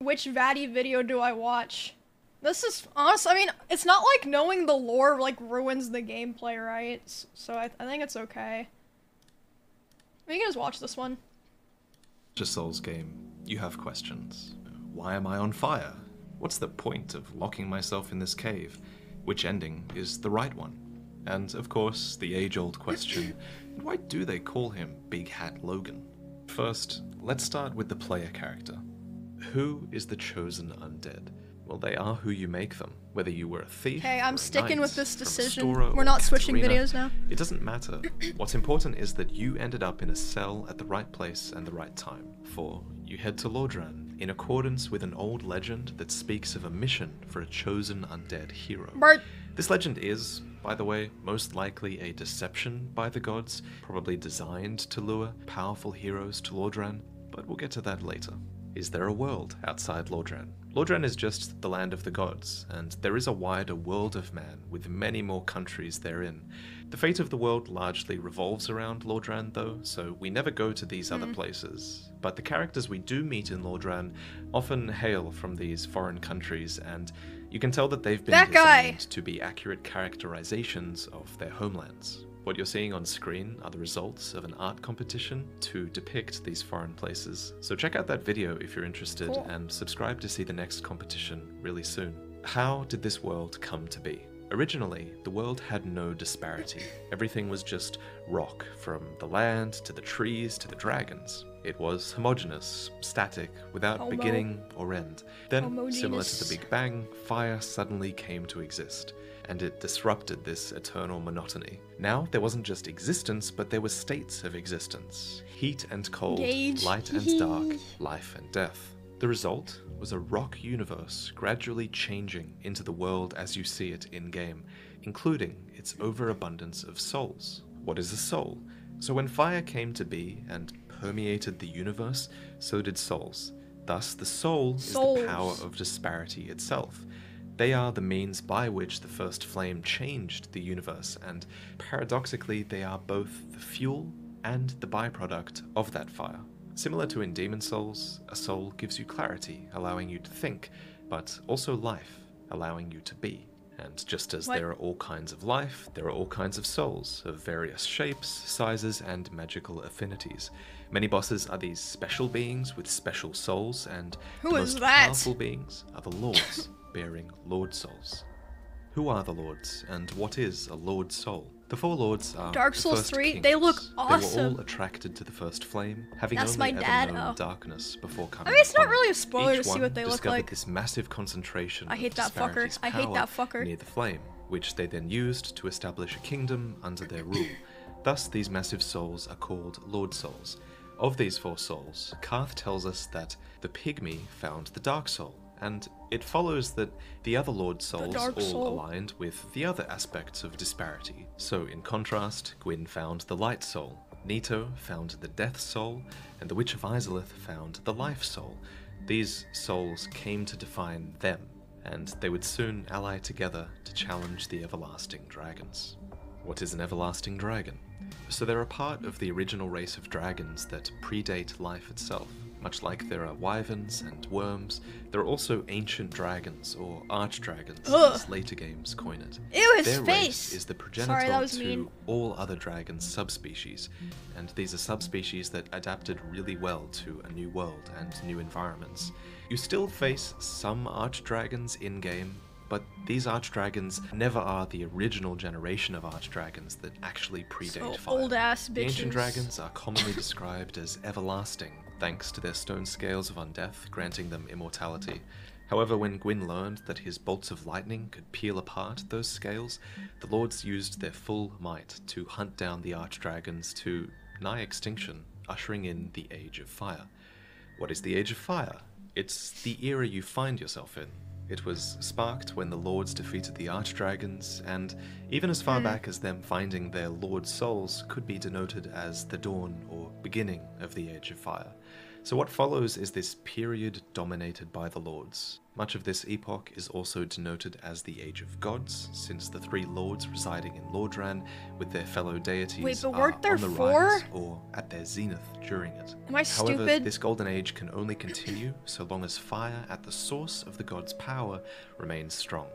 which Vaati video do I watch? This is honest. I mean, it's not like knowing the lore like ruins the gameplay, right? So I think it's okay. We can just watch this one. A Souls game, you have questions. Why am I on fire? What's the point of locking myself in this cave? Which ending is the right one? And of course, the age-old question, why do they call him Big Hat Logan? First, let's start with the player character. Who is the chosen undead? Well, they are who you make them. Whether you were a thief, okay, I'm or a sticking knight, with this decision. restorer, We're or not switching Katarina, videos now. It doesn't matter. What's important is that you ended up in a cell at the right place and the right time. For you head to Lordran in accordance with an old legend that speaks of a mission for a chosen undead hero. Bart. This legend is, by the way, most likely a deception by the gods, probably designed to lure powerful heroes to Lordran, but we'll get to that later. Is there a world outside Lordran? Lordran is just the land of the gods, and there is a wider world of man with many more countries therein. The fate of the world largely revolves around Lordran though, so we never go to these other places. But the characters we do meet in Lordran often hail from these foreign countries, and you can tell that they've been designed to be accurate characterizations of their homelands. What you're seeing on screen are the results of an art competition to depict these foreign places. So check out that video if you're interested, and subscribe to see the next competition really soon. How did this world come to be? Originally, the world had no disparity. Everything was just rock, from the land to the trees to the dragons. It was homogeneous, static, without beginning or end. Then, similar to the Big Bang, fire suddenly came to exist, and it disrupted this eternal monotony. Now, there wasn't just existence, but there were states of existence. Heat and cold, light and dark, life and death. The result was a rock universe gradually changing into the world as you see it in-game, including its overabundance of souls. What is a soul? So when fire came to be and permeated the universe, so did souls. Thus, the soul is the power of disparity itself. They are the means by which the first flame changed the universe, and paradoxically, they are both the fuel and the byproduct of that fire. Similar to in Demon Souls, a soul gives you clarity, allowing you to think, but also life, allowing you to be. And just as there are all kinds of life, there are all kinds of souls, of various shapes, sizes, and magical affinities. Many bosses are these special beings with special souls, and the most powerful beings are the lords, bearing Lord Souls. Who are the lords, and what is a Lord Soul? The four lords are Dark Souls 3, kings. they look awesome. They were all attracted to the first flame, having That's only my ever dad. known darkness before coming. I mean, it's not upon really a spoiler Each to see what they look discovered like. This massive concentration I hate of that fucker. disparities I hate that power fucker. near the flame, which they then used to establish a kingdom under their rule. Thus, these massive souls are called Lord Souls. Of these four souls, Karth tells us that the pygmy found the Dark Soul, and it follows that the other Lord Souls all aligned with the other aspects of disparity. So in contrast, Gwyn found the Light Soul, Nito found the Death Soul, and the Witch of Izalith found the Life Soul. These souls came to define them, and they would soon ally together to challenge the everlasting dragons. What is an everlasting dragon? So they're a part of the original race of dragons that predate life itself. Much like there are wyverns and worms, there are also ancient dragons, or archdragons, as later games coin it. Ew, his Their face! race is the progenitor to mean. all other dragon subspecies, and these are subspecies that adapted really well to a new world and new environments. You still face some archdragons in-game, but these archdragons never are the original generation of archdragons that actually predate fire. Old-ass bitches. The ancient dragons are commonly described as everlasting, thanks to their stone scales of undeath granting them immortality. However, when Gwyn learned that his bolts of lightning could peel apart those scales, the lords used their full might to hunt down the archdragons to nigh extinction, ushering in the Age of Fire. What is the Age of Fire? It's the era you find yourself in. It was sparked when the lords defeated the archdragons, and even as far back as them finding their lord souls could be denoted as the dawn or beginning of the Age of Fire. So what follows is this period dominated by the lords. Much of this epoch is also denoted as the Age of Gods, since the three lords residing in Lordran with their fellow deities are on the rise or at their zenith during it. Am I However, stupid? this golden age can only continue so long as fire at the source of the gods' power remains strong.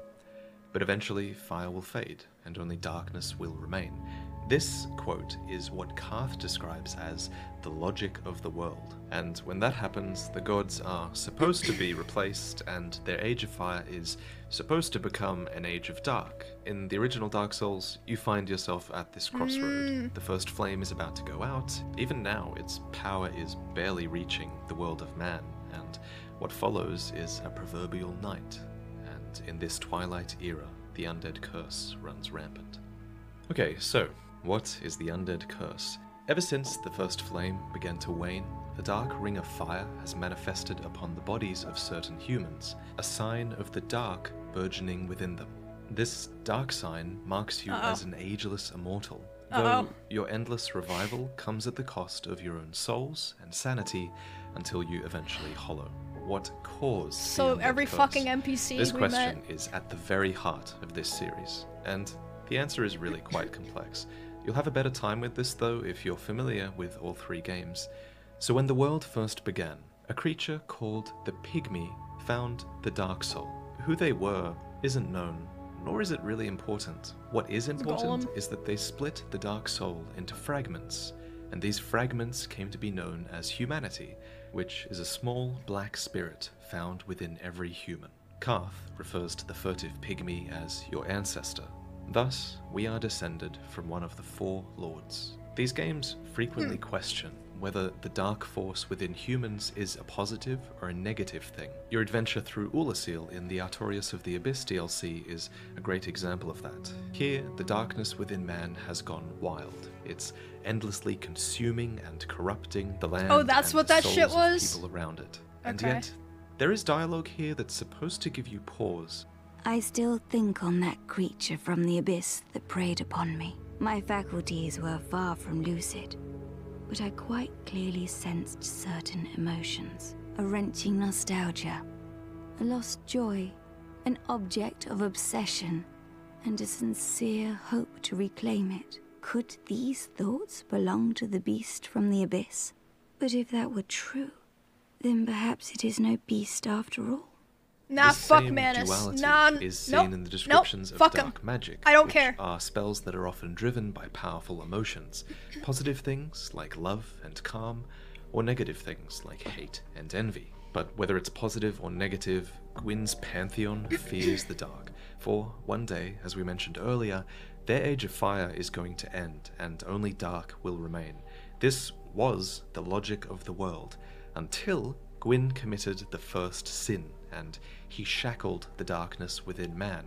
But eventually, fire will fade, and only darkness will remain. This, quote, is what Karth describes as the logic of the world. And when that happens, the gods are supposed to be replaced, and their Age of Fire is supposed to become an Age of Dark. In the original Dark Souls, you find yourself at this crossroad. The first flame is about to go out. Even now, its power is barely reaching the world of man, and what follows is a proverbial night. And in this twilight era, the undead curse runs rampant. Okay, so what is the undead curse? Ever since the first flame began to wane, a dark ring of fire has manifested upon the bodies of certain humans, a sign of the dark burgeoning within them. This dark sign marks you as an ageless immortal, though your endless revival comes at the cost of your own souls and sanity until you eventually hollow. What caused So the every curse? fucking NPC This we question met. is at the very heart of this series, and the answer is really quite complex. You'll have a better time with this though if you're familiar with all three games. So when the world first began, a creature called the Pygmy found the Dark Soul. Who they were isn't known, nor is it really important. What is important is that they split the Dark Soul into fragments, and these fragments came to be known as humanity, which is a small black spirit found within every human. Karth refers to the furtive Pygmy as your ancestor. Thus, we are descended from one of the four lords. These games frequently question whether the dark force within humans is a positive or a negative thing. Your adventure through Ulasil in the Artorias of the Abyss DLC is a great example of that. Here, the darkness within man has gone wild. It's endlessly consuming and corrupting the land Oh, that's and what the that souls shit of was? people around it. And Okay. yet, there is dialogue here that's supposed to give you pause. I still think on that creature from the abyss that preyed upon me. My faculties were far from lucid, but I quite clearly sensed certain emotions. A wrenching nostalgia, a lost joy, an object of obsession, and a sincere hope to reclaim it. Could these thoughts belong to the beast from the abyss? But if that were true, then perhaps it is no beast after all. Nah, This fuck same Manus. duality Nah, is seen nope, in the descriptions nope, of fuck 'em. dark magic, I don't which care. are spells that are often driven by powerful emotions, positive things like love and calm, or negative things like hate and envy. But whether it's positive or negative, Gwyn's pantheon fears the dark, for one day, as we mentioned earlier, their Age of Fire is going to end, and only dark will remain. This was the logic of the world, until Gwyn committed the first sin, and he shackled the darkness within man.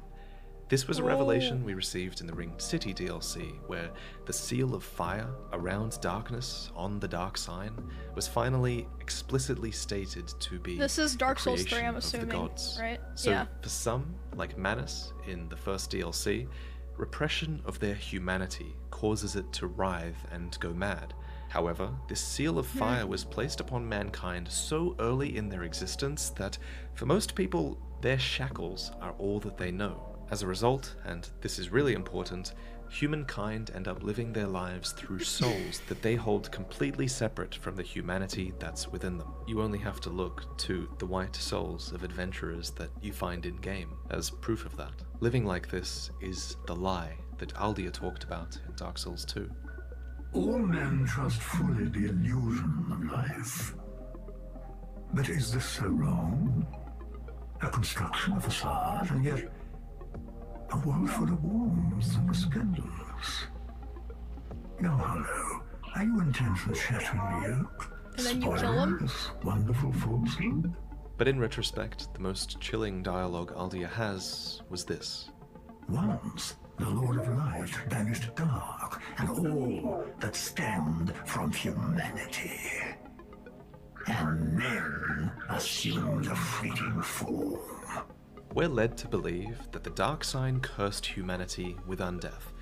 This was a revelation we received in the Ringed City DLC, where the seal of fire around darkness on the dark sign was finally explicitly stated to be This is Dark a Souls 3, creation I'm of the assuming, gods. right? So Yeah. for some, like Manus in the first DLC, repression of their humanity causes it to writhe and go mad. However, this seal of fire was placed upon mankind so early in their existence that, for most people, their shackles are all that they know. As a result, and this is really important, humankind end up living their lives through souls that they hold completely separate from the humanity that's within them. You only have to look to the white souls of adventurers that you find in-game as proof of that. Living like this is the lie that Aldia talked about in Dark Souls 2. All men trust fully the illusion of life. But is this so wrong? A construction, a facade, and yet a world full of warmth and resplendence. Young Hollow, are you intent on shattering the oak? And then you kill spoiling him? this wonderful falsehood? But in retrospect, the most chilling dialogue Aldia has was this. Once, the Lord of Light banished dark and all that stemmed from humanity. And men assumed a fleeting form. We're led to believe that the dark sign cursed humanity with undeath,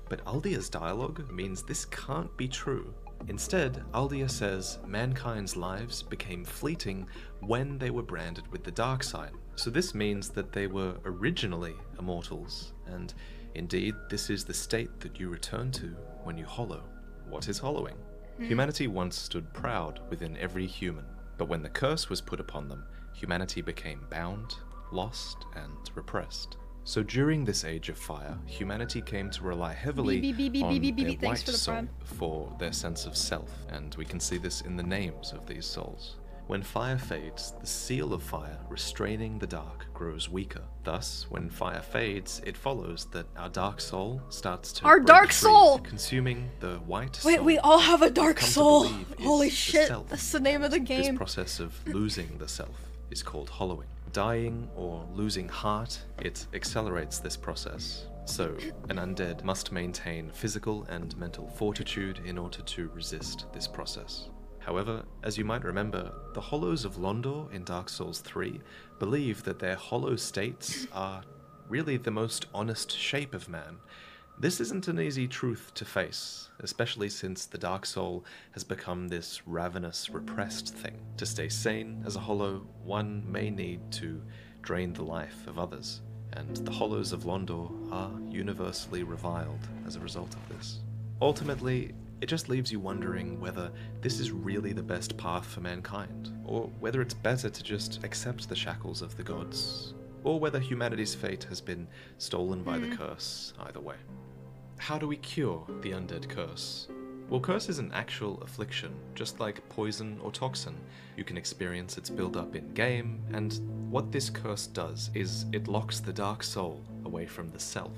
but Aldia's dialogue means this can't be true. Instead, Aldia says mankind's lives became fleeting when they were branded with the dark side. So this means that they were originally immortals, and indeed this is the state that you return to when you hollow. What is hollowing? Humanity once stood proud within every human, but when the curse was put upon them, humanity became bound, lost, and repressed. So during this age of fire, humanity came to rely heavily on their white soul for their sense of self, and we can see this in the names of these souls. When fire fades, the seal of fire restraining the dark grows weaker. Thus, when fire fades, it follows that our dark soul starts to break free, consuming the white soul. Wait, we all have a dark soul. Holy shit, that's the name of the game. This process of losing the self is called hollowing. Dying or losing heart, it accelerates this process. So, an undead must maintain physical and mental fortitude in order to resist this process. However, as you might remember, the Hollows of Londor in Dark Souls 3 believe that their hollow states are really the most honest shape of man. This isn't an easy truth to face, especially since the Dark Soul has become this ravenous, repressed thing. To stay sane as a Hollow, one may need to drain the life of others, and the Hollows of Londor are universally reviled as a result of this. Ultimately, it just leaves you wondering whether this is really the best path for mankind, or whether it's better to just accept the shackles of the gods, or whether humanity's fate has been stolen by the curse, either way. How do we cure the undead curse? Well, curse is an actual affliction, just like poison or toxin. You can experience its build-up in-game, and what this curse does is it locks the dark soul away from the self.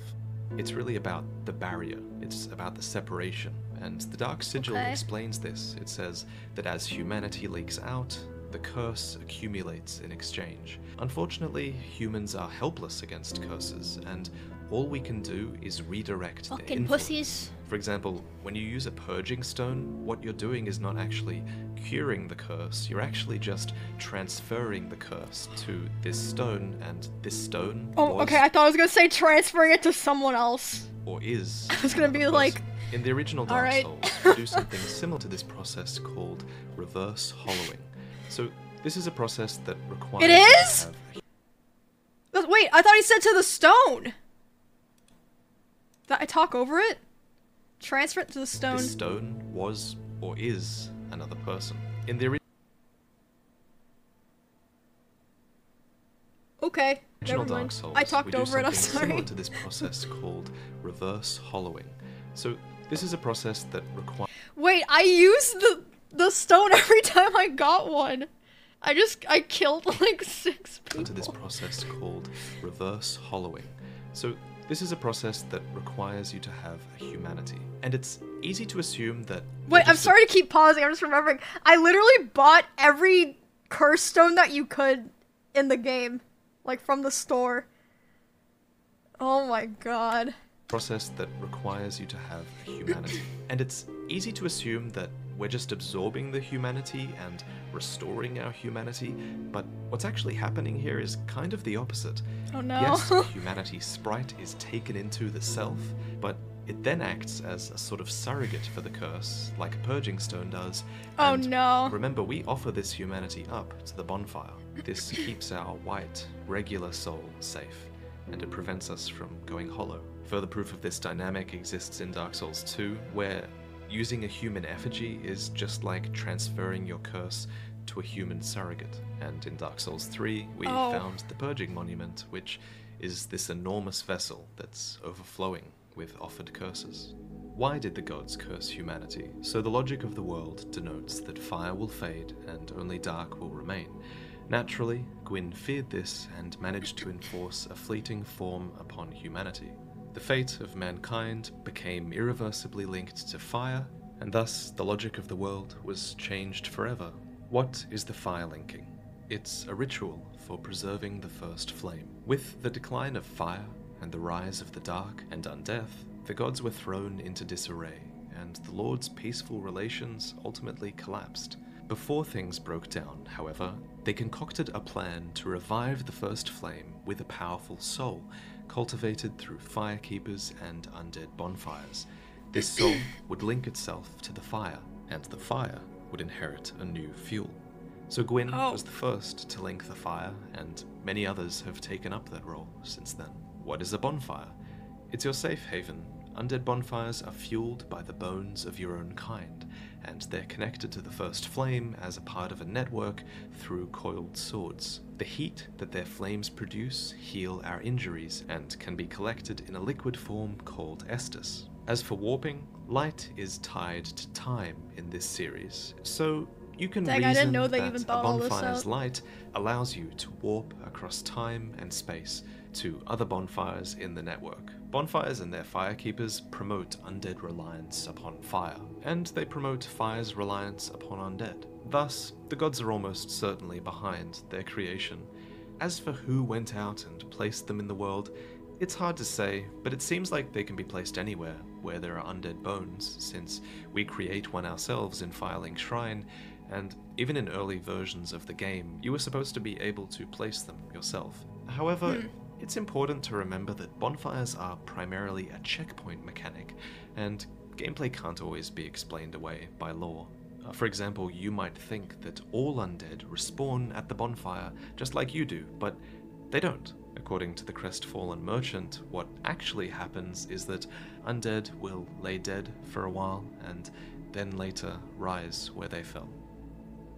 It's really about the barrier, it's about the separation, and the Dark Sigil explains this. It says that as humanity leaks out, the curse accumulates in exchange. Unfortunately, humans are helpless against curses, and all we can do is redirect their influence. Pussies. For example, when you use a purging stone, what you're doing is not actually curing the curse, you're actually just transferring the curse to this stone, and this stone okay, I thought I was gonna say transferring it to someone else. Or is. I was gonna be like... In the original Dark Souls, you do something similar to this process called reverse hollowing. So this is a process that requires... It is? Wait, I thought he said to the stone! Did I talk over it? Transfer it to the stone. This stone was or is another person. In the Okay, original never mind. Dark Souls, I talked over it, I'm sorry. Similar to this process called reverse hollowing. So this is a process that requires... Wait, I used the stone every time I got one. I killed like 6 people. To this process called reverse hollowing. So this is a process that requires you to have a humanity. And it's easy to assume that... Wait, I'm sorry to keep pausing, I'm just remembering. I literally bought every curse stone that you could in the game. Like from the store. Oh my god. Process that requires you to have a humanity. And it's easy to assume that we're just absorbing the humanity and restoring our humanity, but what's actually happening here is kind of the opposite. Oh no. Yes, humanity's sprite is taken into the self, but it then acts as a sort of surrogate for the curse, like a purging stone does. Oh and no. Remember, we offer this humanity up to the bonfire. This keeps our white, regular soul safe, and it prevents us from going hollow. Further proof of this dynamic exists in Dark Souls 2, where using a human effigy is just like transferring your curse to a human surrogate. And in Dark Souls 3, we found the Purging Monument, which is this enormous vessel that's overflowing with offered curses. Why did the gods curse humanity? So the logic of the world denotes that fire will fade and only dark will remain. Naturally, Gwyn feared this and managed to enforce a fleeting form upon humanity. The fate of mankind became irreversibly linked to fire, and thus the logic of the world was changed forever. What is the fire linking? It's a ritual for preserving the first flame. With the decline of fire and the rise of the dark and undeath, the gods were thrown into disarray, and the Lord's peaceful relations ultimately collapsed. Before things broke down, however, they concocted a plan to revive the first flame with a powerful soul, cultivated through firekeepers and undead bonfires. This soul would link itself to the fire, and the fire would inherit a new fuel. So Gwyn was the first to link the fire, and many others have taken up that role since then. What is a bonfire? It's your safe haven. Undead bonfires are fueled by the bones of your own kind, and they're connected to the first flame as a part of a network through coiled swords. The heat that their flames produce heal our injuries and can be collected in a liquid form called estus. As for warping, light is tied to time in this series, so you can reason I didn't know they that even a thought all this bonfire's out. light allows you to warp across time and space to other bonfires in the network. Bonfires and their firekeepers promote undead reliance upon fire, and they promote fire's reliance upon undead. Thus, the gods are almost certainly behind their creation. As for who went out and placed them in the world, it's hard to say, but it seems like they can be placed anywhere where there are undead bones, since we create one ourselves in Firelink Shrine, and even in early versions of the game, you were supposed to be able to place them yourself. However, it's important to remember that bonfires are primarily a checkpoint mechanic, and gameplay can't always be explained away by lore. For example, you might think that all undead respawn at the bonfire just like you do, but they don't. According to the Crestfallen Merchant, what actually happens is that undead will lay dead for a while, and then later rise where they fell.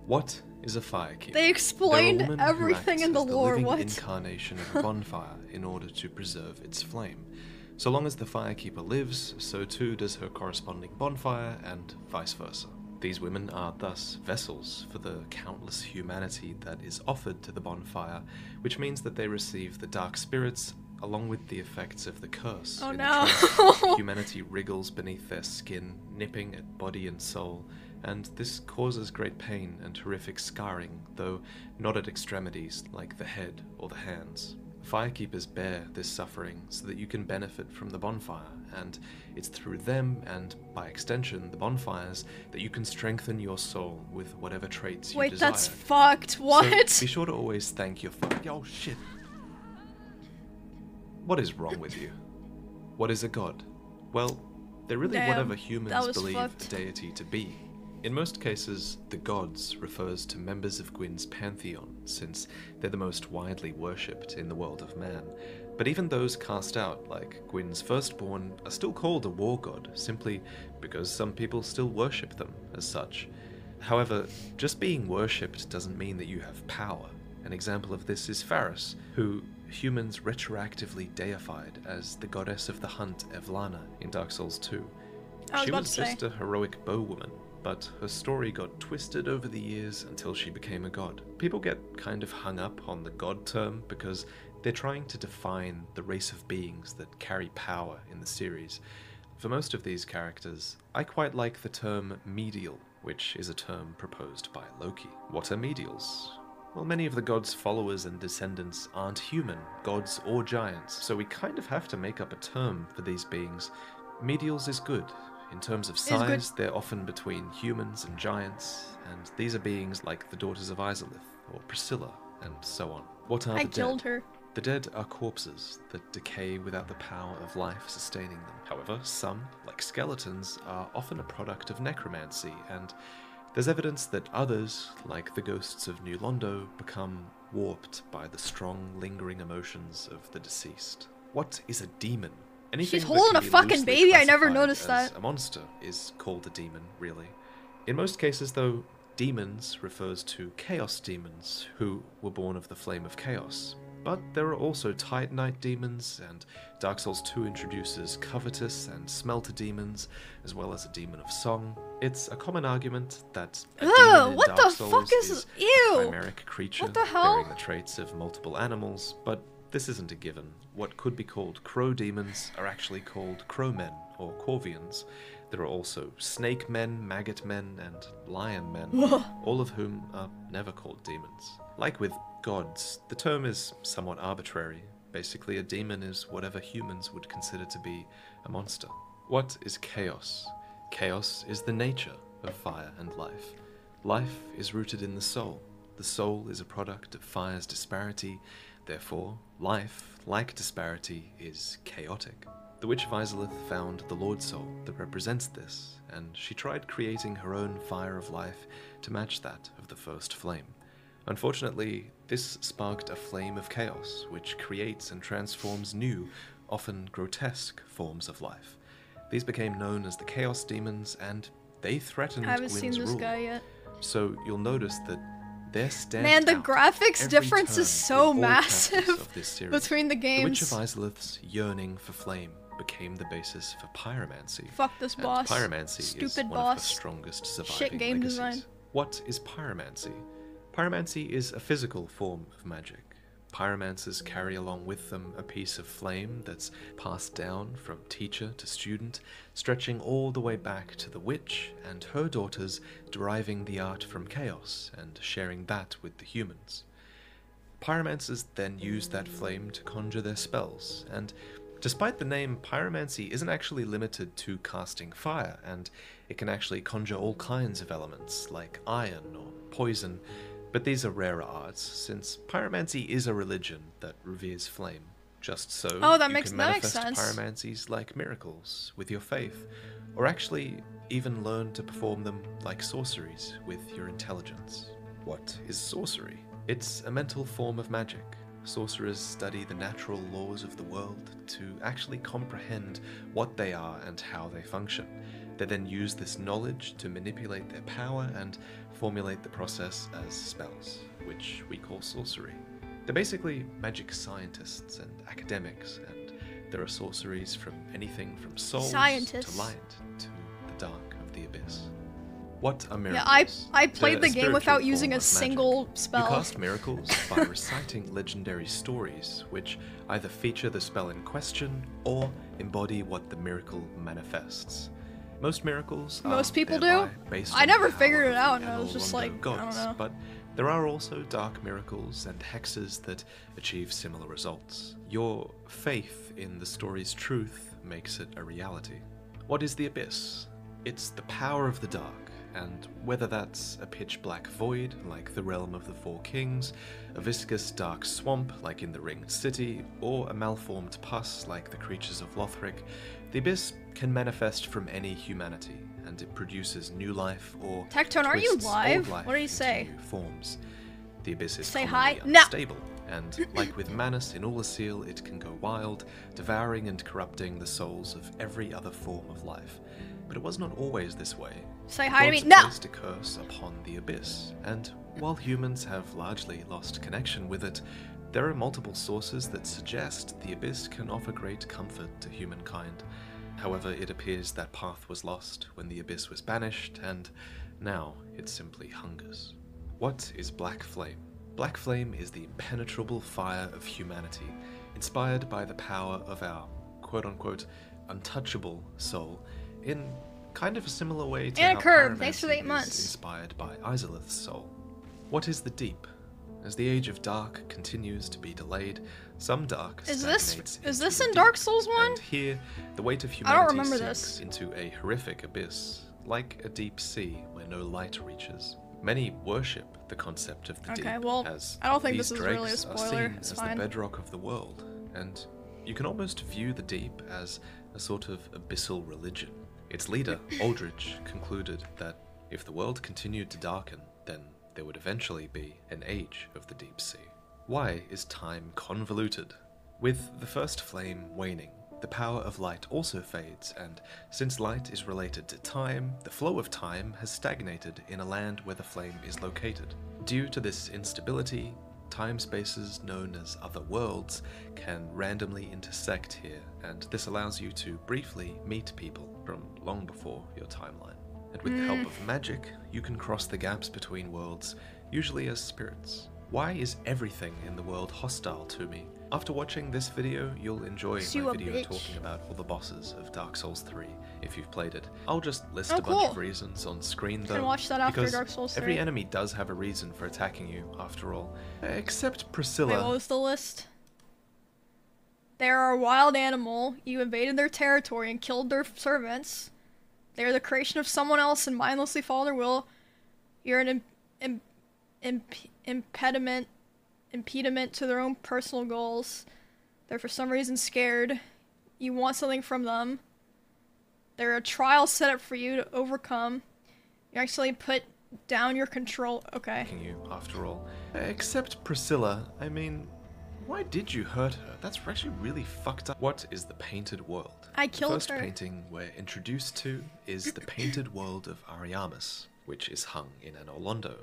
What is a firekeeper? They explained They're a woman everything who in the acts as lore, living what? incarnation of a bonfire in order to preserve its flame. So long as the firekeeper lives, so too does her corresponding bonfire, and vice versa. These women are thus vessels for the countless humanity that is offered to the bonfire, which means that they receive the dark spirits along with the effects of the curse. Oh in no. the trance. Humanity wriggles beneath their skin, nipping at body and soul, and this causes great pain and horrific scarring, though not at extremities like the head or the hands. Firekeepers bear this suffering so that you can benefit from the bonfire, and it's through them, and by extension the bonfires, that you can strengthen your soul with whatever traits you Wait, desire. that's fucked. What? So be sure to always thank your oh shit. What is wrong with you? What is a god? Well, they're really Damn, whatever that humans was believe fucked. a deity to be. In most cases, the gods refers to members of Gwyn's pantheon, since they're the most widely worshipped in the world of man. But even those cast out, like Gwyn's firstborn, are still called a war god, simply because some people still worship them as such. However, just being worshipped doesn't mean that you have power. An example of this is Faris, who humans retroactively deified as the goddess of the hunt Evlana in Dark Souls 2. She was just a heroic bowwoman, but her story got twisted over the years until she became a god. People get kind of hung up on the god term because they're trying to define the race of beings that carry power in the series. For most of these characters, I quite like the term medial, which is a term proposed by Loki. What are medials? Well, many of the gods' followers and descendants aren't human, gods or giants, so we kind of have to make up a term for these beings. Medials is good. In terms of size, they're often between humans and giants, and these are beings like the daughters of Izalith, or Priscilla, and so on. What are the dead? I killed her. The dead are corpses that decay without the power of life sustaining them. However, some, like skeletons, are often a product of necromancy, and there's evidence that others, like the ghosts of New Londo, become warped by the strong, lingering emotions of the deceased. What is a demon? Anything She's holding that a can be fucking loosely baby, I never classified noticed as that. A monster is called a demon, really. In most cases, though, demons refers to chaos demons, who were born of the flame of chaos. But there are also Titanite demons, and Dark Souls 2 introduces covetous and smelter demons, as well as a demon of song. It's a common argument that a demon in what Dark the Souls fuck is a ew? chimeric creature What the hell? bearing the traits of multiple animals, but this isn't a given. What could be called crow demons are actually called crowmen, or corvians. There are also snake men, maggot men, and lion men, all of whom are never called demons. Like with gods, the term is somewhat arbitrary. Basically, a demon is whatever humans would consider to be a monster. What is chaos? Chaos is the nature of fire and life. Life is rooted in the soul. The soul is a product of fire's disparity. Therefore, life, like disparity, is chaotic. The Witch of Izalith found the Lord Soul that represents this, and she tried creating her own fire of life to match that of the first flame. Unfortunately, this sparked a flame of chaos, which creates and transforms new, often grotesque forms of life. These became known as the Chaos Demons, and they threatened I haven't Gwyn's seen this rule. guy yet. So you'll notice that they're stamped Man, the out graphics every difference turn is so in all massive chapters of this series. between the The Witch of games. Izalith's yearning for flame became the basis for pyromancy. Fuck this And boss. pyromancy is Stupid one of boss. the strongest surviving Shit game legacies. design. What is pyromancy? Pyromancy is a physical form of magic. Pyromancers carry along with them a piece of flame that's passed down from teacher to student, stretching all the way back to the witch and her daughters, deriving the art from chaos and sharing that with the humans. Pyromancers then use that flame to conjure their spells, and despite the name, pyromancy isn't actually limited to casting fire, and it can actually conjure all kinds of elements, like iron or poison, but these are rarer arts, since pyromancy is a religion that reveres flame. Just so, Oh, that you makes can sense. manifest pyromancies like miracles with your faith, or actually even learn to perform them like sorceries with your intelligence. What is sorcery? It's a mental form of magic. Sorcerers study the natural laws of the world to actually comprehend what they are and how they function. They then use this knowledge to manipulate their power and formulate the process as spells, which we call sorcery. They're basically magic scientists and academics, and there are sorceries from anything from souls Scientists. to light to the dark of the abyss. What are miracles? Yeah, I played They're the a game without spiritual using form a of single magic. spell. You cast miracles by reciting legendary stories, which either feature the spell in question or embody what the miracle manifests. Most miracles Most are people thereby do. based I on never the power figured it of the out, and I was just Anor Londo like, I don't gods, know. But there are also dark miracles and hexes that achieve similar results. Your faith in the story's truth makes it a reality. What is the Abyss? It's the power of the dark, and whether that's a pitch-black void, like the Realm of the Four Kings, a viscous dark swamp, like in the Ringed City, or a malformed pus, like the creatures of Lothric, the Abyss can manifest from any humanity, and it produces new life or Tectone, are you twists live? old life What do you into say? new forms. The Abyss is Say commonly hi? No. unstable, and like with Manus in Ulasil, it can go wild, devouring and corrupting the souls of every other form of life. But it was not always this way. Say hi to me. Gods No! placed a curse upon the Abyss, and while humans have largely lost connection with it, there are multiple sources that suggest the Abyss can offer great comfort to humankind. However, it appears that path was lost when the Abyss was banished, and now it simply hungers. What is Black Flame? Black Flame is the impenetrable fire of humanity, inspired by the power of our quote-unquote untouchable soul, in kind of a similar way to Anna how Curb, thanks for the pyromancy 8 is months. inspired by Izalith's soul. What is the Deep? As the Age of Dark continues to be delayed, some dark Is stagnates this into the in deep, Dark Souls 1? And here, the weight of I humanity don't remember sinks this. into a horrific abyss, like a deep sea where no light reaches. Many worship the concept of the Okay, deep, well, as I don't think these this is really a dregs are spoiler. seen It's as fine. the bedrock of the world, and you can almost view the deep as a sort of abyssal religion. Its leader, Aldrich, concluded that if the world continued to darken, then there would eventually be an age of the deep sea. Why is time convoluted? With the first flame waning, the power of light also fades, and since light is related to time, the flow of time has stagnated in a land where the flame is located. Due to this instability, time spaces known as other worlds can randomly intersect here, and this allows you to briefly meet people from long before your timeline. And with the help of magic, you can cross the gaps between worlds, usually as spirits. Why is everything in the world hostile to me? After watching this video, you'll enjoy You my a video bitch. talking about all the bosses of Dark Souls 3, if you've played it. I'll just list Oh, a bunch cool. of reasons on screen though, Can watch that after because Dark Souls 3. every enemy does have a reason for attacking you, after all. Except Wait, Priscilla. what was the list? They are a wild animal. You invaded their territory and killed their servants. They are the creation of someone else and mindlessly follow their will. You're an impediment to their own personal goals. They're for some reason scared. You want something from them. There are trials set up for you to overcome. You actually put down your control. Okay. You, after all. Except Priscilla, I mean, why did you hurt her? That's actually really fucked up. What is the painted world? I killed her. The first painting we're introduced to is the painted world of Ariamis, which is hung in an Orlando.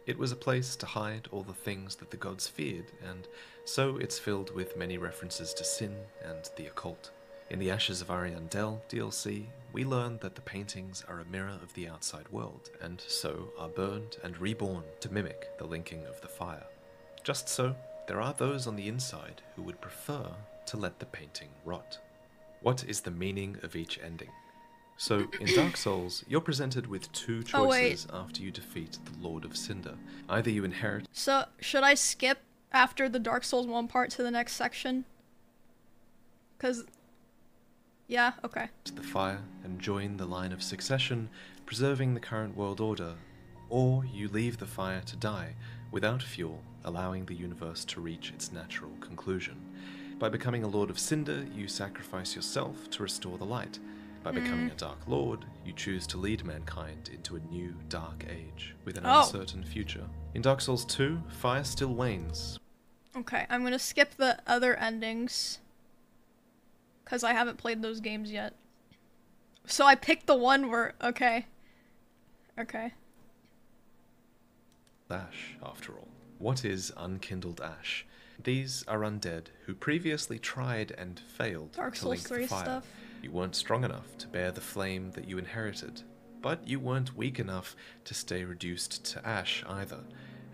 It was a place to hide all the things that the gods feared, and so it's filled with many references to sin and the occult. In the Ashes of Ariandel DLC, we learn that the paintings are a mirror of the outside world, and so are burned and reborn to mimic the linking of the fire. Just so, there are those on the inside who would prefer to let the painting rot. What is the meaning of each ending? So, in Dark Souls, you're presented with two choices after you defeat the Lord of Cinder. Either you inherit... So, should I skip after the Dark Souls 1 part to the next section? Cause... yeah, okay. ...the fire and join the line of succession, preserving the current world order, or you leave the fire to die without fuel, allowing the universe to reach its natural conclusion. By becoming a Lord of Cinder, you sacrifice yourself to restore the light. By becoming a Dark Lord, you choose to lead mankind into a new dark age, with an uncertain future. In Dark Souls 2, fire still wanes. Okay, I'm gonna skip the other endings, because I haven't played those games yet. So I picked the one where... okay. Okay. Ash, after all. What is unkindled ash? These are undead who previously tried and failed Dark to Souls link 3 the fire. stuff. You weren't strong enough to bear the flame that you inherited, but you weren't weak enough to stay reduced to ash either,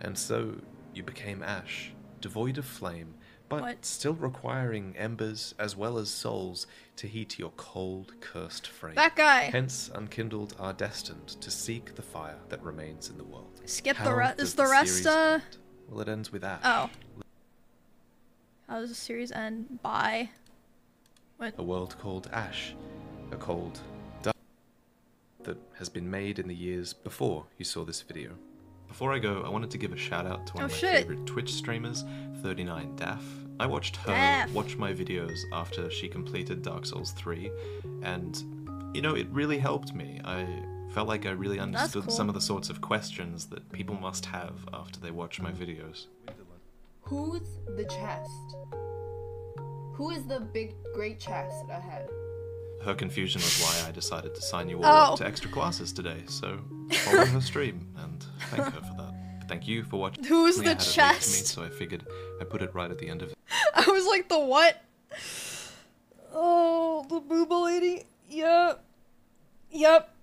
and so you became ash, devoid of flame, but still requiring embers as well as souls to heat your cold, cursed frame. That guy! Hence, unkindled are destined to seek the fire that remains in the world. Skip How the rest. does Is the rest, series end? Well, it ends with ash. Oh. How does the series end? Bye. What? A world called Ash, a cold, dark that has been made in the years before you saw this video. Before I go, I wanted to give a shout out to one of my favorite Twitch streamers, 39Daff. I watched her watch my videos after she completed Dark Souls 3, and, you know, it really helped me. I felt like I really understood some of the sorts of questions that people must have after they watch my videos. Who's the chest? Who is the big, great chest ahead? Her confusion was why I decided to sign you all up to extra classes today, so follow her stream and thank her for that. Thank you for watching. Who's the chest? Me, so I figured I put it right at the end of it. I was like, the what? Oh, the booba lady? Yep. Yep.